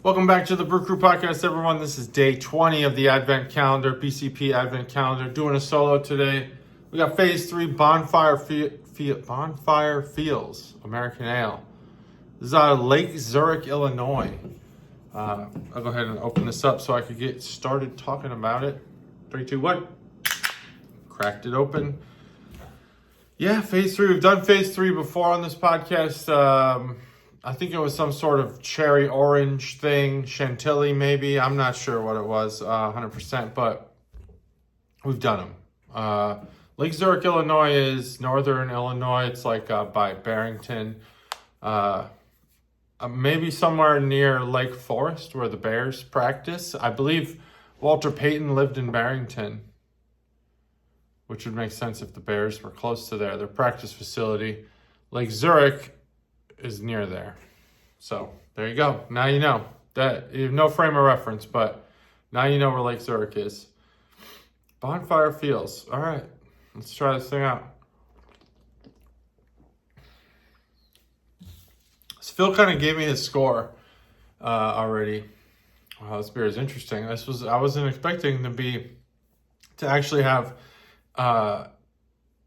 Welcome back to the Brew Crew Podcast, everyone. This is day 20 of the Advent Calendar, BCP Advent Calendar. Doing a solo today. We got Phase 3 Bonfire Fields American Ale. This is out of Lake Zurich, Illinois. I'll go ahead and open this up so I could get started talking about it. 3, 2, 1. Cracked it open. Yeah, Phase 3. We've done Phase 3 before on this podcast. I think it was some sort of cherry orange thing, chantilly maybe. I'm not sure what it was 100%, but we've done them. Lake Zurich, Illinois is northern Illinois. It's like by Barrington. Maybe somewhere near Lake Forest where the Bears practice. I believe Walter Payton lived in Barrington, which would make sense if the Bears were close to there. Their practice facility. Lake Zurich is near there. So there you go. Now you know that you have no frame of reference, but now you know where Lake Zurich is. Bonfire Fields. All right, let's try this thing out. So Phil kind of gave me his score already. Wow, this beer is interesting. I wasn't expecting to actually have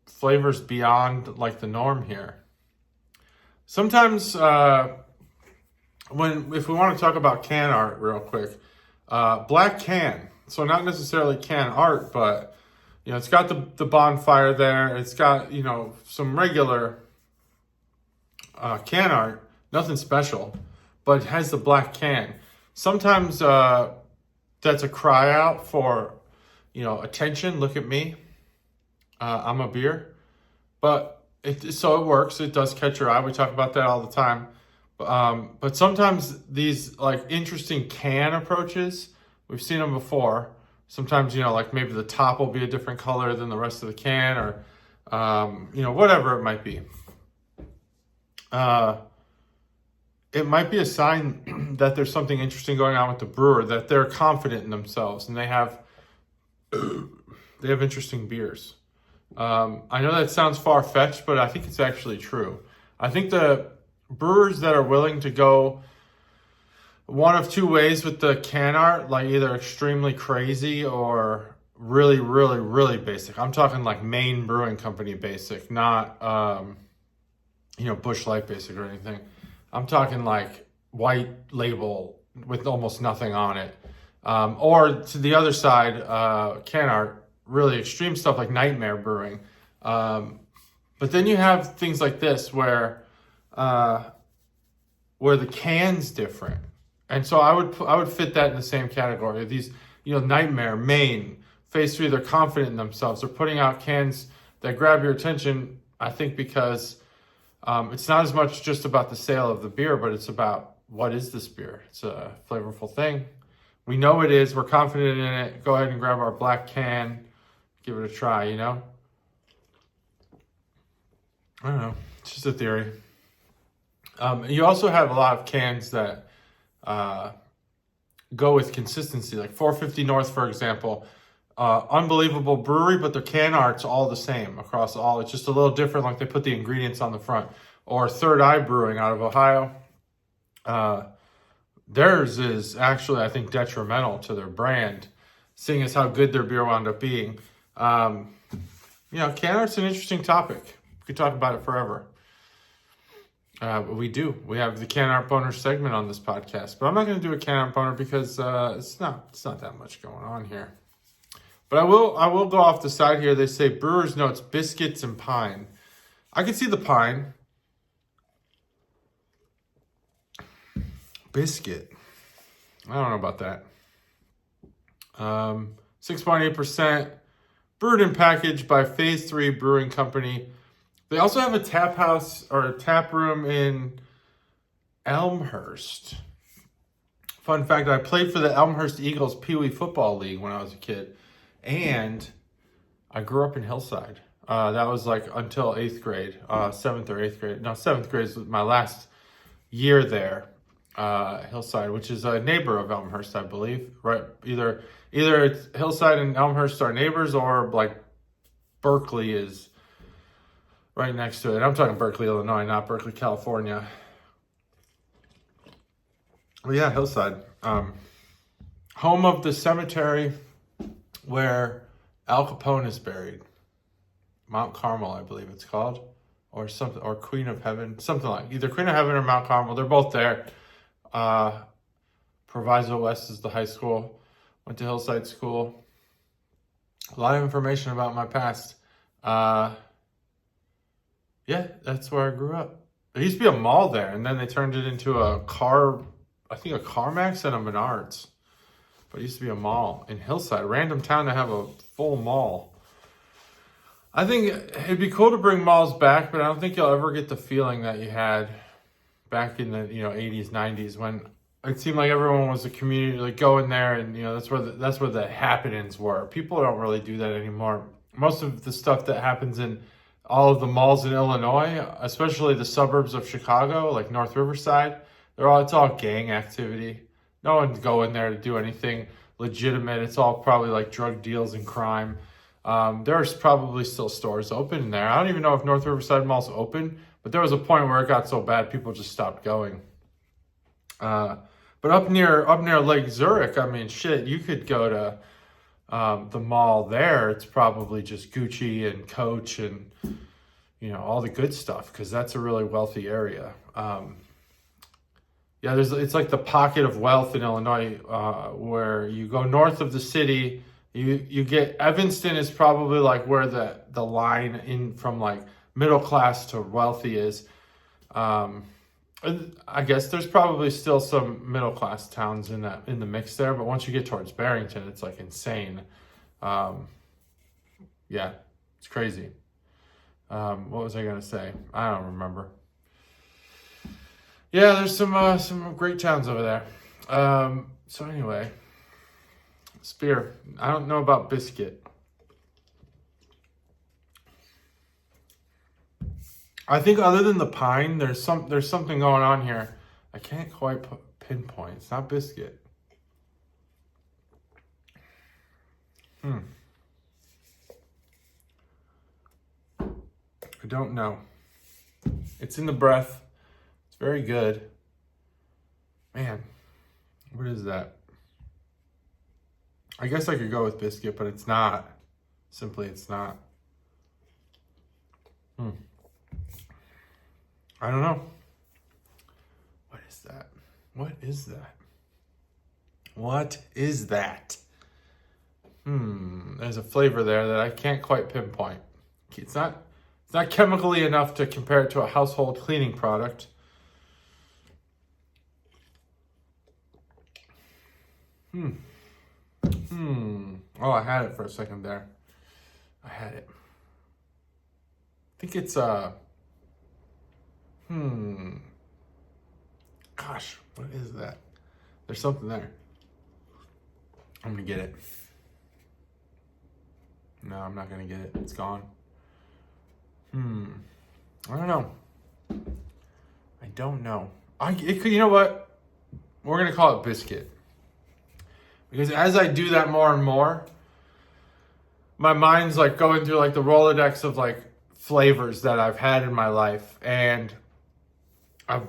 flavors beyond like the norm here. Sometimes if we want to talk about can art real quick, black can, so not necessarily can art, but it's got the bonfire there. It's got some regular can art, nothing special, but it has the black can. Sometimes that's a cry out for attention. Look at me, I'm a beer, but so it works. It does catch your eye. We talk about that all the time. But sometimes these like interesting can approaches, we've seen them before. Sometimes, like maybe the top will be a different color than the rest of the can, or, whatever it might be. It might be a sign that there's something interesting going on with the brewer, that they're confident in themselves and they have interesting beers. I know that sounds far-fetched, but I think it's actually true. I think the brewers that are willing to go one of two ways with the can art, like either extremely crazy or really, really, really basic. I'm talking like Maine Brewing Company basic, not, Busch Light basic or anything. I'm talking like white label with almost nothing on it. Or to the other side, can art, really extreme stuff like Nightmare Brewing. But then you have things like this where the can's different. And so I would fit that in the same category. These, Nightmare, Maine, Phase 3, they're confident in themselves. They're putting out cans that grab your attention, I think, because it's not as much just about the sale of the beer, but it's about what is this beer? It's a flavorful thing. We know it is. We're confident in it. Go ahead and grab our black can. Give it a try, I don't know. It's just a theory. You also have a lot of cans that go with consistency, like 450 North, for example. Unbelievable brewery, but their can art's all the same across all. It's just a little different, like they put the ingredients on the front. Or Third Eye Brewing out of Ohio. Theirs is actually, I think, detrimental to their brand, seeing as how good their beer wound up being. Can art's an interesting topic. We could talk about it forever. We do. We have the can art boner segment on this podcast, but I'm not going to do a can art boner because it's not that much going on here. But I will go off the side here. They say brewer's notes, biscuits and pine. I can see the pine. Biscuit. I don't know about that. 6.8%. Brewed and packaged by Phase 3 Brewing Company. They also have a tap house or a tap room in Elmhurst. Fun fact, I played for the Elmhurst Eagles Pee Wee Football League when I was a kid. And I grew up in Hillside. That was like until 8th grade, 7th or 8th grade. No, 7th grade was my last year there. Hillside, which is a neighbor of Elmhurst, I believe. Right? Either it's Hillside and Elmhurst are neighbors, or like Berkeley is right next to it. I'm talking Berkeley, Illinois, not Berkeley, California. Well, yeah, Hillside. Home of the cemetery where Al Capone is buried. Mount Carmel, I believe it's called. Or something, or Queen of Heaven. Something like either Queen of Heaven or Mount Carmel. They're both there. Proviso West is the high school. Went to Hillside School. A lot of information about my past. Yeah, that's where I grew up. There used to be a mall there, and then they turned it into a CarMax and a Menards. But it used to be a mall in Hillside, a random town to have a full mall. I think it'd be cool to bring malls back, but I don't think you'll ever get the feeling that you had back in the 80s, 90s when it seemed like everyone was a community, like going there, and that's where the happenings were. People don't really do that anymore. Most of the stuff that happens in all of the malls in Illinois, especially the suburbs of Chicago, like North Riverside, it's all gang activity. No one's going there to do anything legitimate. It's all probably like drug deals and crime. There's probably still stores open in there. I don't even know if North Riverside Mall's open, but there was a point where it got so bad people just stopped going. But up near Lake Zurich, I mean, shit, you could go to the mall there. It's probably just Gucci and Coach and all the good stuff, because that's a really wealthy area. It's like the pocket of wealth in Illinois, where you go north of the city. You get Evanston is probably like where the line in from like middle class to wealthy is. I guess there's probably still some middle class towns in the mix there, but once you get towards Barrington, it's like insane. Yeah, it's crazy. What was I gonna say? I don't remember. Yeah, there's some great towns over there. So anyway, Spear. I don't know about Biscuit. I think other than the pine, there's something going on here. I can't quite pinpoint. It's not Biscuit. I don't know. It's in the breath. It's very good. Man, what is that? I guess I could go with Biscuit, but it's not. Simply, it's not. I don't know. What is that? What is that? What is that? There's a flavor there that I can't quite pinpoint. It's not chemically enough to compare it to a household cleaning product. Oh, I had it for a second there. I had it. I think it's Gosh, what is that? There's something there. I'm gonna get it. No, I'm not gonna get it. It's gone. I don't know. I don't know. You know what? We're gonna call it Biscuit. Because as I do that more and more, my mind's like going through like the Rolodex of like flavors that I've had in my life. And I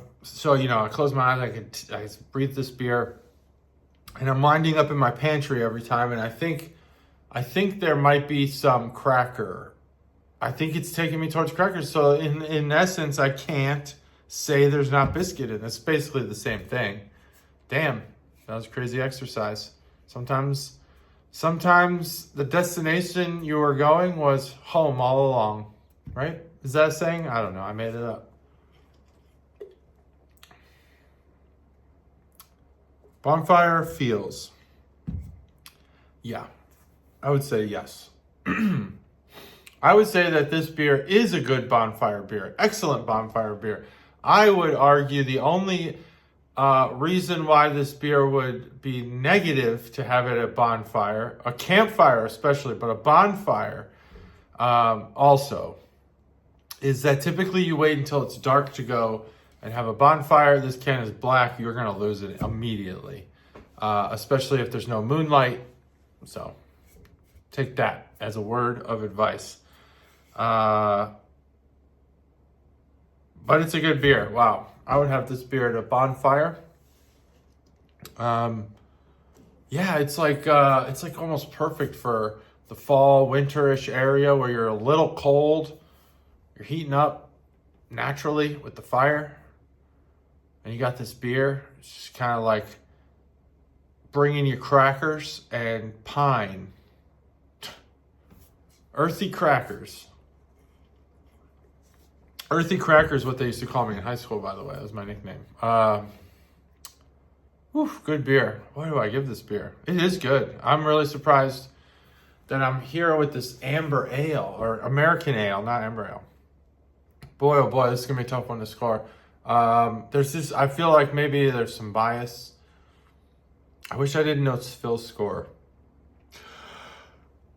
close my eyes, I breathe this beer, and I'm winding up in my pantry every time, and I think there might be some cracker. I think it's taking me towards crackers. So in essence, I can't say there's not Biscuit in it. It's basically the same thing. Damn, that was a crazy exercise. Sometimes the destination you were going was home all along, right? Is that a saying? I don't know. I made it up. Bonfire feels. Yeah, I would say yes. I would say that this beer is a good bonfire beer. Excellent bonfire beer. I would argue the only reason why this beer would be negative to have it at bonfire, a campfire especially, but a bonfire also, is that typically you wait until it's dark to go and have a bonfire. This can is black. You're going to lose it immediately, especially if there's no moonlight. So take that as a word of advice. But it's a good beer. Wow. I would have this beer at a bonfire. Yeah, it's like almost perfect for the fall, winterish area where you're a little cold. You're heating up naturally with the fire. And you got this beer. It's just kind of like bringing you crackers and pine. Earthy crackers. Earthy crackers, what they used to call me in high school, by the way. That was my nickname. Good beer. What do I give this beer? It is good. I'm really surprised that I'm here with this amber ale, or American ale, not amber ale. Boy, oh boy, this is going to be a tough one to score. There's this, I feel like maybe there's some bias. I wish I didn't know Phil's score.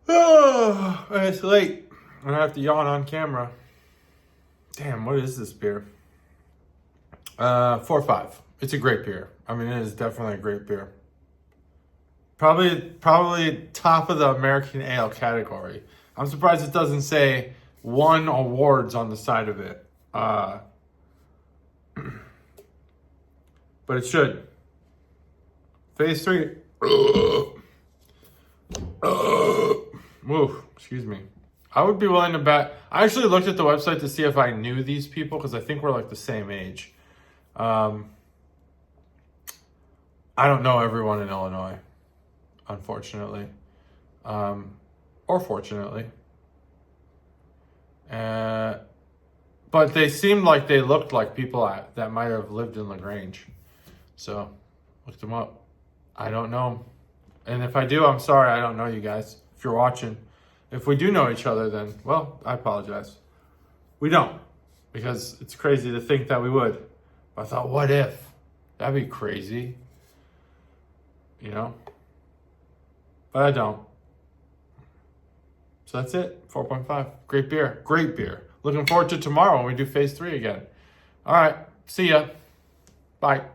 Oh, it's late. And I have to yawn on camera. Damn, what is this beer? 4.5. It's a great beer. I mean, it is definitely a great beer. Probably top of the American ale category. I'm surprised it doesn't say won awards on the side of it. But it should. Phase 3. Ooh, excuse me. I would be willing to bet. I actually looked at the website to see if I knew these people because I think we're like the same age. I don't know everyone in Illinois, unfortunately, or fortunately. But they seemed like they looked like people that might have lived in LaGrange. So, looked them up. I don't know them. And if I do, I'm sorry. I don't know you guys. If you're watching. If we do know each other, then, well, I apologize. We don't. Because it's crazy to think that we would. But I thought, what if? That'd be crazy. You know? But I don't. So that's it. 4.5. Great beer. Great beer. Looking forward to tomorrow when we do phase 3 again. All right. See ya. Bye.